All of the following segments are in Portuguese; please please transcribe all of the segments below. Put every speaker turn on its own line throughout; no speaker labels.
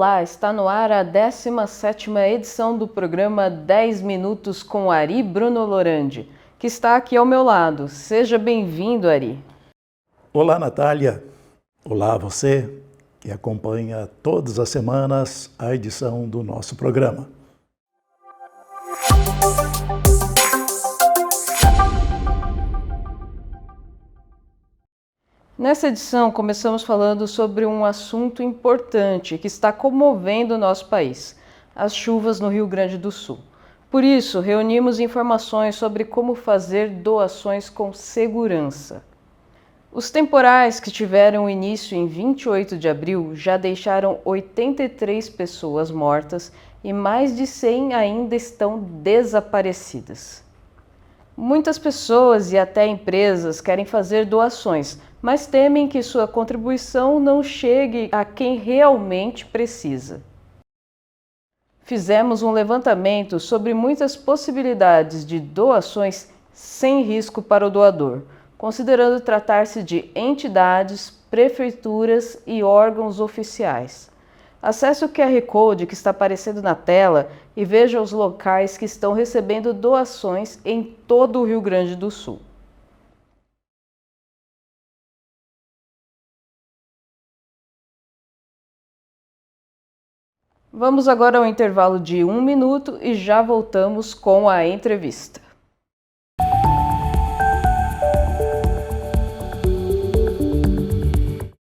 Olá, está no ar a 17ª edição do programa 10 Minutos com Ari Bruno Lorandi, que está aqui ao meu lado. Seja bem-vindo, Ari.
Olá, Natália. Olá, você que acompanha todas as semanas a edição do nosso programa.
Nessa edição, começamos falando sobre um assunto importante que está comovendo o nosso país: as chuvas no Rio Grande do Sul. Por isso, reunimos informações sobre como fazer doações com segurança. Os temporais que tiveram início em 28 de abril já deixaram 83 pessoas mortas e mais de 100 ainda estão desaparecidas. Muitas pessoas e até empresas querem fazer doações, mas temem que sua contribuição não chegue a quem realmente precisa. Fizemos um levantamento sobre muitas possibilidades de doações sem risco para o doador, considerando tratar-se de entidades, prefeituras e órgãos oficiais. Acesse o QR Code que está aparecendo na tela e veja os locais que estão recebendo doações em todo o Rio Grande do Sul. Vamos agora ao intervalo de 1 minuto e já voltamos com a entrevista.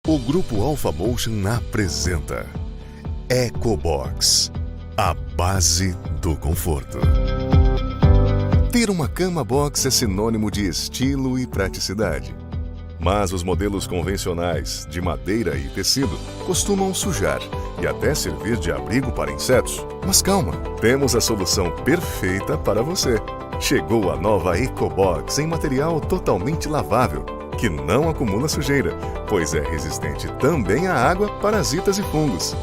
O Grupo Alpha Motion apresenta EcoBox, a base do conforto. Ter uma cama box é sinônimo de estilo e praticidade. Mas os modelos convencionais, de madeira e tecido, costumam sujar e até servir de abrigo para insetos. Mas calma, temos a solução perfeita para você. Chegou a nova EcoBox em material totalmente lavável, que não acumula sujeira, pois é resistente também à água, parasitas e fungos.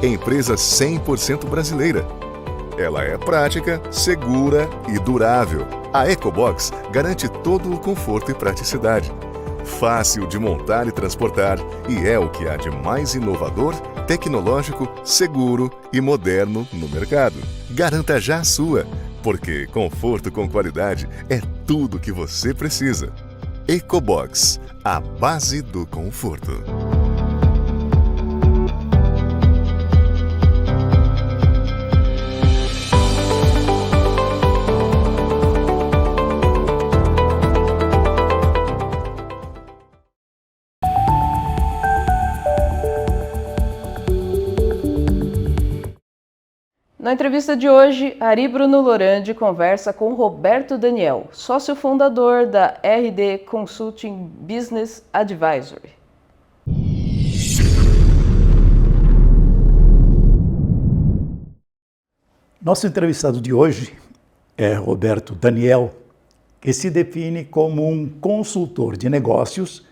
Empresa 100% brasileira. Ela é prática, segura e durável. A EcoBox garante todo o conforto e praticidade. Fácil de montar e transportar, e é o que há de mais inovador, tecnológico, seguro e moderno no mercado. Garanta já a sua, porque conforto com qualidade é tudo que você precisa. EcoBox, a base do conforto.
Na entrevista de hoje, Ari Bruno Lorandi conversa com Roberto Daniel, sócio fundador da RD Consulting Business Advisory.
Nosso entrevistado de hoje é Roberto Daniel, que se define como um consultor de negócios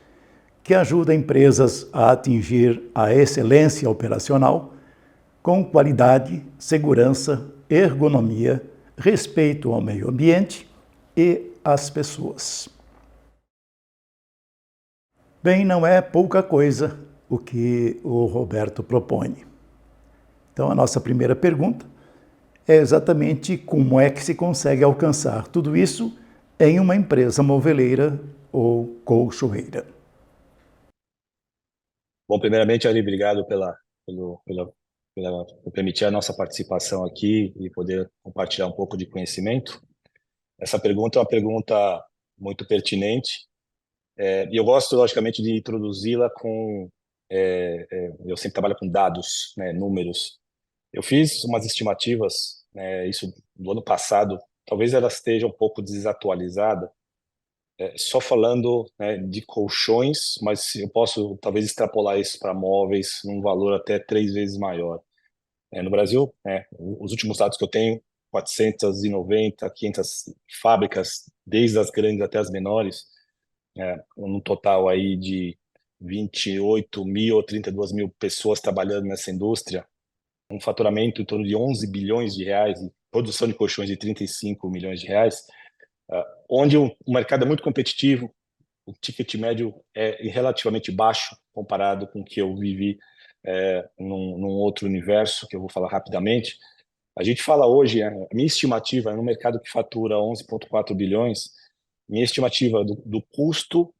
que ajuda empresas a atingir a excelência operacional com qualidade, segurança, ergonomia, respeito ao meio ambiente e às pessoas. Bem, não é pouca coisa o que o Roberto propõe. Então, a nossa primeira pergunta é exatamente como é que se consegue alcançar tudo isso em uma empresa moveleira ou colchoeira.
Bom, primeiramente, Ari, obrigado por permitir a nossa participação aqui e poder compartilhar um pouco de conhecimento. Essa pergunta é uma pergunta muito pertinente e eu gosto, logicamente, de introduzi-la com... eu sempre trabalho com dados, né, números. Eu fiz umas estimativas, isso do ano passado, talvez ela esteja um pouco desatualizada, só falando, né, de colchões, mas eu posso talvez extrapolar isso para móveis num valor até 3 vezes maior. No Brasil, os últimos dados que eu tenho, 490, 500 fábricas, desde as grandes até as menores, um total aí de 28 mil ou 32 mil pessoas trabalhando nessa indústria, um faturamento em torno de 11 bilhões de reais e produção de colchões de 35 milhões de reais, onde o mercado é muito competitivo, o ticket médio é relativamente baixo comparado com o que eu vivi num outro universo, que eu vou falar rapidamente. A gente fala hoje, a minha estimativa, no mercado que fatura 11,4 bilhões, minha estimativa do custo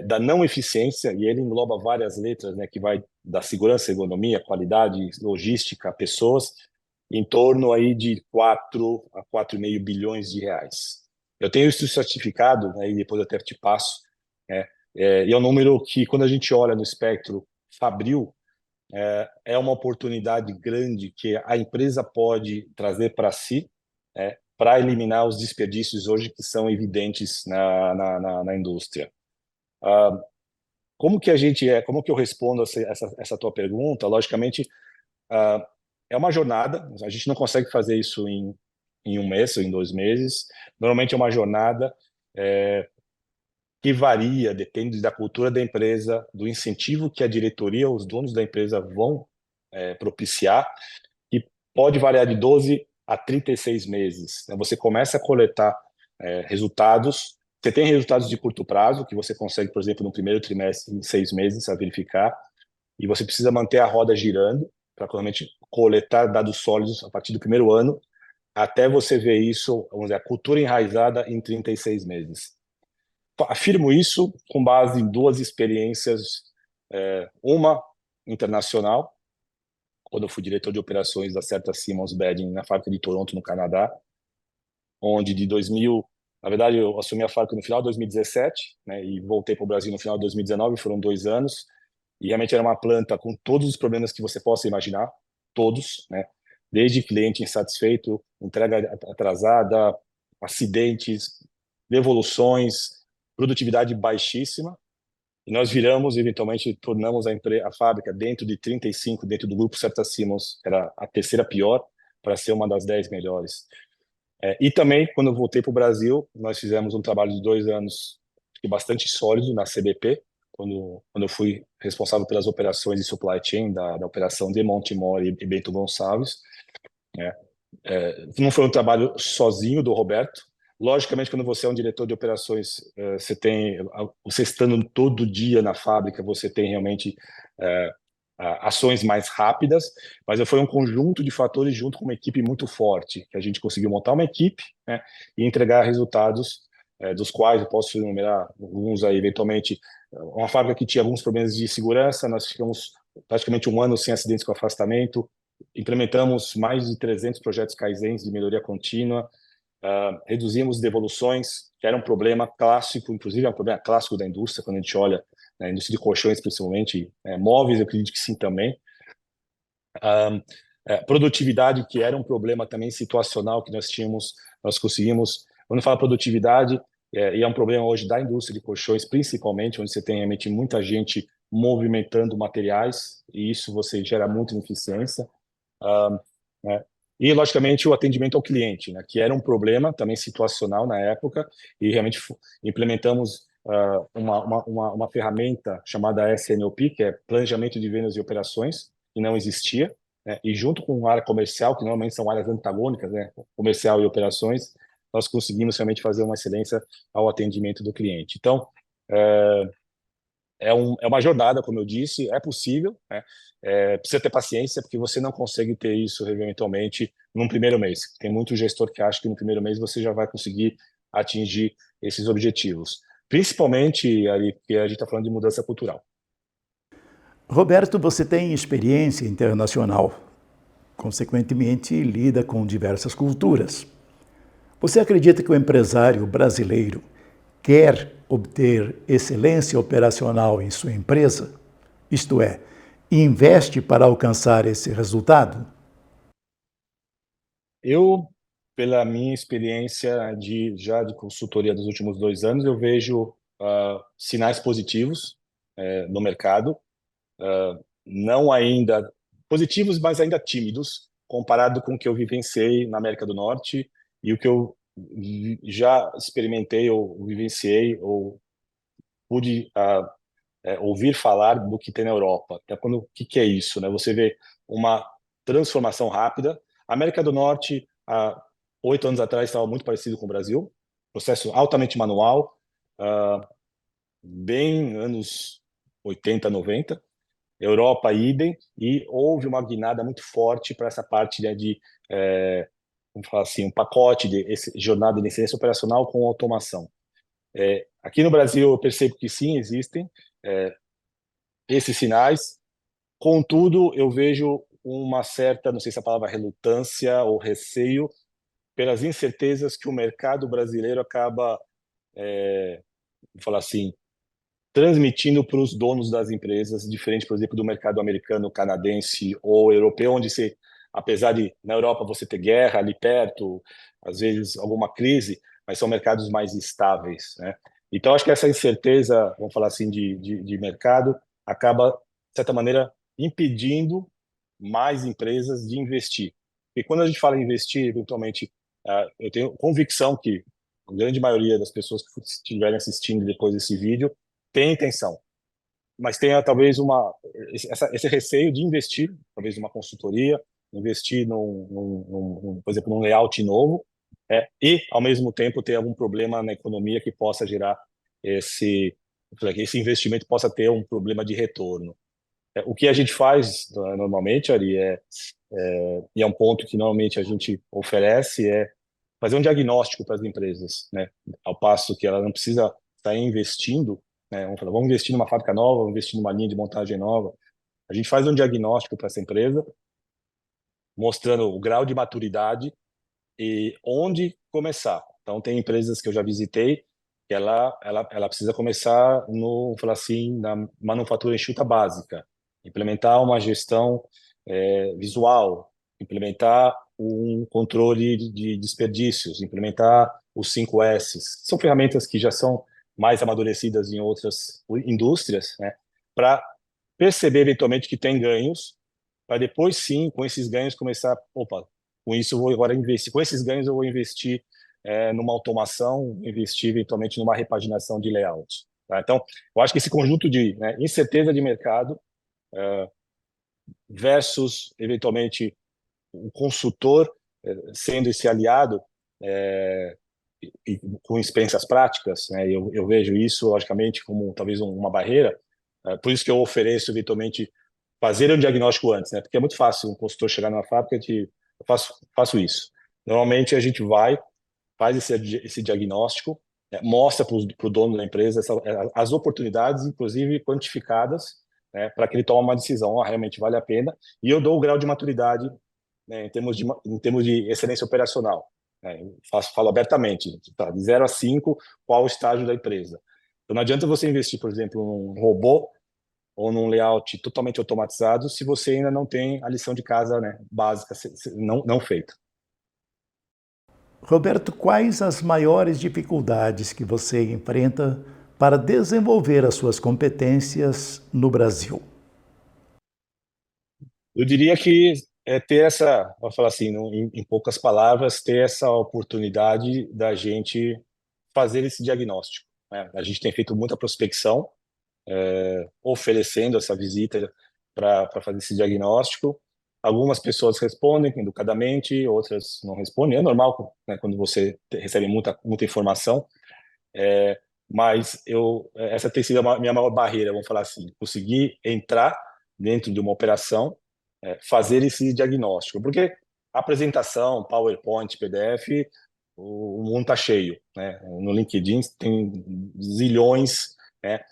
da não eficiência, e ele engloba várias letras, né, que vai da segurança, ergonomia, qualidade, logística, pessoas, em torno aí de 4 a 4,5 bilhões de reais. Eu tenho isso certificado, né, e depois eu até te passo, né, e é um número que, quando a gente olha no espectro Fabril, é uma oportunidade grande que a empresa pode trazer para si, para eliminar os desperdícios hoje que são evidentes na indústria. Como que como que eu respondo essa tua pergunta? Logicamente, é uma jornada. A gente não consegue fazer isso em um mês ou em 2 meses. Normalmente é uma jornada que varia, depende da cultura da empresa, do incentivo que a diretoria, os donos da empresa vão propiciar, e pode variar de 12 a 36 meses. Você começa a coletar resultados. Você tem resultados de curto prazo, que você consegue, por exemplo, no primeiro trimestre, em 6 meses, a verificar, e você precisa manter a roda girando para realmente coletar dados sólidos a partir do primeiro ano, até você ver isso, vamos dizer, a cultura enraizada em 36 meses. Afirmo isso com base em 2 experiências, uma internacional, quando eu fui diretor de operações da Certa Simmons Bedding na fábrica de Toronto, no Canadá, onde na verdade, eu assumi a fábrica no final de 2017, né, e voltei para o Brasil no final de 2019, foram 2 anos, e realmente era uma planta com todos os problemas que você possa imaginar, todos, né, desde cliente insatisfeito, entrega atrasada, acidentes, devoluções, produtividade baixíssima, e nós viramos, eventualmente, tornamos a fábrica dentro de 35, dentro do grupo Certa Simmons, era a terceira pior, para ser uma das 10 melhores. E também, quando eu voltei para o Brasil, nós fizemos um trabalho de 2 anos bastante sólido na CBP, quando eu fui responsável pelas operações de supply chain da operação de Montemor e Bento Gonçalves. Não foi um trabalho sozinho do Roberto. Logicamente, quando você é um diretor de operações, você estando todo dia na fábrica, você tem realmente ações mais rápidas, mas foi um conjunto de fatores junto com uma equipe muito forte, que a gente conseguiu montar uma equipe, né, e entregar resultados, dos quais eu posso enumerar alguns aí, eventualmente, uma fábrica que tinha alguns problemas de segurança, nós ficamos praticamente 1 ano sem acidentes com afastamento, implementamos mais de 300 projetos Kaizens de melhoria contínua, reduzimos devoluções, que era um problema clássico, inclusive é um problema clássico da indústria, quando a gente olha na indústria de colchões, principalmente, móveis, eu acredito que sim também. Produtividade, que era um problema também situacional que nós tínhamos, nós conseguimos. Quando fala produtividade, e é um problema hoje da indústria de colchões, principalmente, onde você tem realmente muita gente movimentando materiais, e isso você gera muita ineficiência. Né? E, logicamente, o atendimento ao cliente, né, que era um problema também situacional na época, e realmente implementamos uma ferramenta chamada SNOP, que é Planejamento de Vendas e Operações, que não existia, né, e junto com a área comercial, que normalmente são áreas antagônicas, né, comercial e operações, nós conseguimos realmente fazer uma excelência ao atendimento do cliente. Então, é uma jornada, como eu disse, é possível, né? Precisa ter paciência, porque você não consegue ter isso eventualmente num primeiro mês. Tem muito gestor que acha que no primeiro mês você já vai conseguir atingir esses objetivos. Principalmente, ali, porque a gente está falando de mudança cultural.
Roberto, você tem experiência internacional, consequentemente lida com diversas culturas. Você acredita que o empresário brasileiro quer obter excelência operacional em sua empresa? Isto é, investe para alcançar esse resultado?
Eu, pela minha experiência já de consultoria dos últimos 2 anos, eu vejo sinais positivos no mercado, não ainda positivos, mas ainda tímidos, comparado com o que eu vivenciei na América do Norte e o que eu já experimentei ou vivenciei ou pude ouvir falar do que tem na Europa. Então, o que é isso, né? Você vê uma transformação rápida. A América do Norte, há 8 anos atrás, estava muito parecido com o Brasil, processo altamente manual, bem anos 80, 90. Europa, idem, e houve uma guinada muito forte para essa parte, né, de, vamos falar assim, um pacote de jornada de excelência operacional com automação. Aqui no Brasil, eu percebo que sim, existem esses sinais, contudo, eu vejo uma certa, não sei se a palavra relutância ou receio, pelas incertezas que o mercado brasileiro acaba, vamos falar assim, transmitindo para os donos das empresas, diferente, por exemplo, do mercado americano, canadense ou europeu, onde você, apesar de na Europa você ter guerra ali perto, às vezes alguma crise, mas são mercados mais estáveis, né? Então, acho que essa incerteza, vamos falar assim, de mercado, acaba, de certa maneira, impedindo mais empresas de investir. E quando a gente fala em investir, eventualmente, eu tenho convicção que a grande maioria das pessoas que estiverem assistindo depois desse vídeo tem intenção, mas tenha talvez esse receio de investir, talvez numa consultoria, investir por exemplo, num layout novo, e ao mesmo tempo ter algum problema na economia que possa gerar esse investimento possa ter um problema de retorno. O que a gente faz normalmente, Ari, e é um ponto que normalmente a gente oferece, é fazer um diagnóstico para as empresas, né? Ao passo que ela não precisa estar investindo, né? Vamos falar, vamos investir numa fábrica nova, vamos investir numa linha de montagem nova. A gente faz um diagnóstico para essa empresa, mostrando o grau de maturidade e onde começar. Então, tem empresas que eu já visitei que ela precisa começar falar assim, na manufatura enxuta básica, implementar uma gestão visual, implementar um controle de desperdícios, implementar os 5S. São ferramentas que já são mais amadurecidas em outras indústrias, né, para perceber eventualmente que tem ganhos, para depois sim, com esses ganhos, começar, opa, com isso eu vou agora investir, com esses ganhos eu vou investir numa automação, investir eventualmente numa repaginação de layout. Tá? Então, eu acho que esse conjunto de incerteza de mercado versus, eventualmente, o consultor sendo esse aliado e com experiências práticas, né? Eu vejo isso, logicamente, como talvez uma barreira. Por isso que eu ofereço, eventualmente, fazer um diagnóstico antes, né? Porque é muito fácil um consultor chegar numa fábrica e eu faço isso. Normalmente, a gente faz esse diagnóstico, mostra para o dono da empresa as oportunidades, inclusive quantificadas, né, para que ele tome uma decisão, realmente vale a pena, e eu dou o grau de maturidade, né, em termos de excelência operacional. Né, falo abertamente, tá, de 0 a 5, qual o estágio da empresa. Então, não adianta você investir, por exemplo, num robô ou num layout totalmente automatizado se você ainda não tem a lição de casa, né, básica não feita.
Roberto, quais as maiores dificuldades que você enfrenta para desenvolver as suas competências no Brasil?
Eu diria que ter vou falar assim, em poucas palavras, ter essa oportunidade da gente fazer esse diagnóstico, né? A gente tem feito muita prospecção, oferecendo essa visita para fazer esse diagnóstico. Algumas pessoas respondem educadamente, outras não respondem. É normal, né, quando você recebe muita informação, mas essa tem sido a minha maior barreira, vamos falar assim, conseguir entrar dentro de uma operação, fazer esse diagnóstico, porque apresentação, PowerPoint, PDF, o mundo está cheio, né? No LinkedIn tem zilhões, né,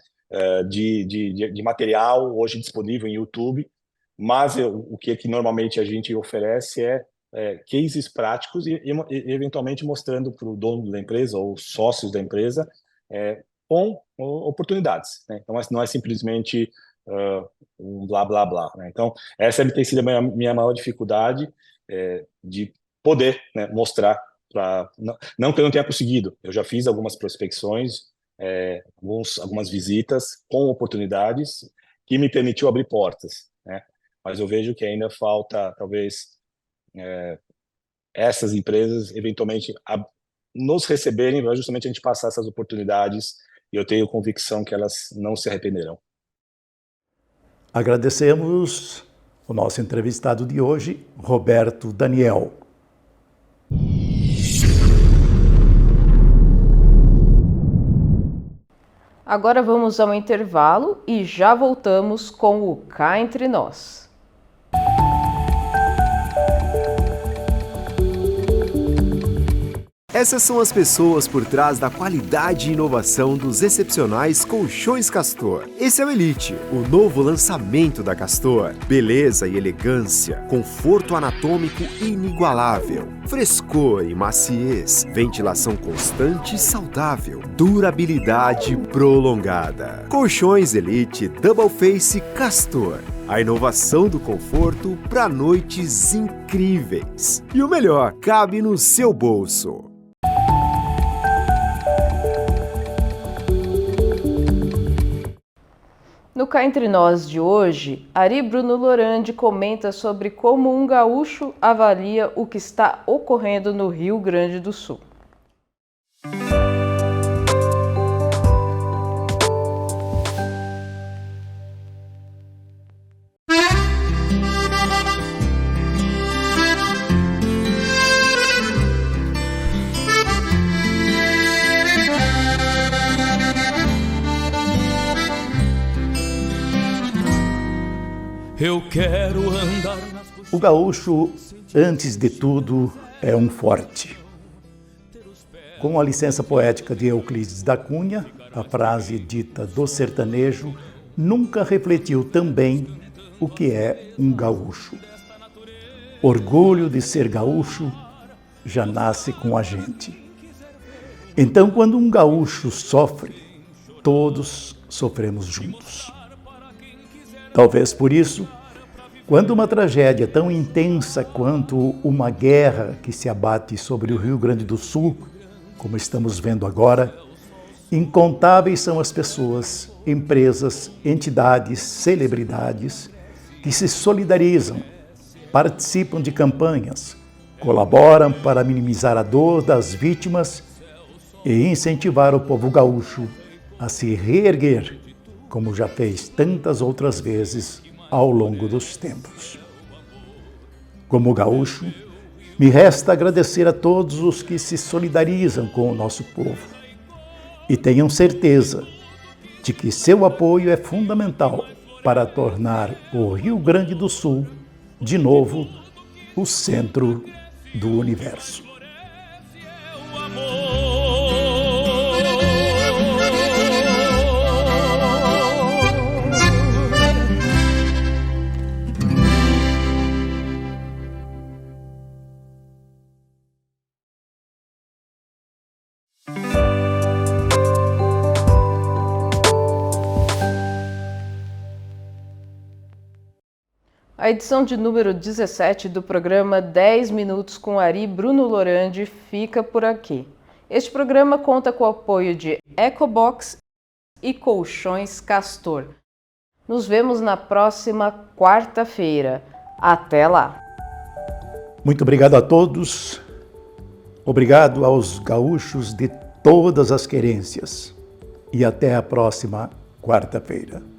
de material hoje disponível em YouTube, mas o que normalmente a gente oferece cases práticos e eventualmente mostrando para o dono da empresa ou sócios da empresa com oportunidades, né? Então, não é simplesmente um blá, blá, blá, né? Então, essa tem sido a minha maior dificuldade, de poder, né, mostrar não que eu não tenha conseguido, eu já fiz algumas prospecções, algumas visitas com oportunidades que me permitiu abrir portas, né? Mas eu vejo que ainda falta, talvez, essas empresas eventualmente nos receberem para justamente a gente passar essas oportunidades, e eu tenho convicção que elas não se arrependerão.
Agradecemos o nosso entrevistado de hoje, Roberto Daniel.
Agora vamos ao intervalo e já voltamos com o Cá Entre Nós.
Essas são as pessoas por trás da qualidade e inovação dos excepcionais colchões Castor. Esse é o Elite, o novo lançamento da Castor. Beleza e elegância, conforto anatômico inigualável, frescor e maciez, ventilação constante e saudável, durabilidade prolongada. Colchões Elite Double Face Castor. A inovação do conforto para noites incríveis. E o melhor, cabe no seu bolso.
No Cá Entre Nós de hoje, Ari Bruno Lorandi comenta sobre como um gaúcho avalia o que está ocorrendo no Rio Grande do Sul.
Eu quero andar nas...
O gaúcho, antes de tudo, é um forte. Com a licença poética de Euclides da Cunha, a frase dita do sertanejo nunca refletiu tão bem o que é um gaúcho. Orgulho de ser gaúcho já nasce com a gente. Então, quando um gaúcho sofre, todos sofremos juntos. Talvez por isso, quando uma tragédia tão intensa quanto uma guerra que se abate sobre o Rio Grande do Sul, como estamos vendo agora, incontáveis são as pessoas, empresas, entidades, celebridades que se solidarizam, participam de campanhas, colaboram para minimizar a dor das vítimas e incentivar o povo gaúcho a se reerguer, como já fez tantas outras vezes ao longo dos tempos. Como gaúcho, me resta agradecer a todos os que se solidarizam com o nosso povo e tenham certeza de que seu apoio é fundamental para tornar o Rio Grande do Sul, de novo, o centro do universo.
A edição de número 17 do programa 10 Minutos com Ari Bruno Lorandi fica por aqui. Este programa conta com o apoio de Ecobox e Colchões Castor. Nos vemos na próxima quarta-feira. Até lá!
Muito obrigado a todos. Obrigado aos gaúchos de todas as querências. E até a próxima quarta-feira.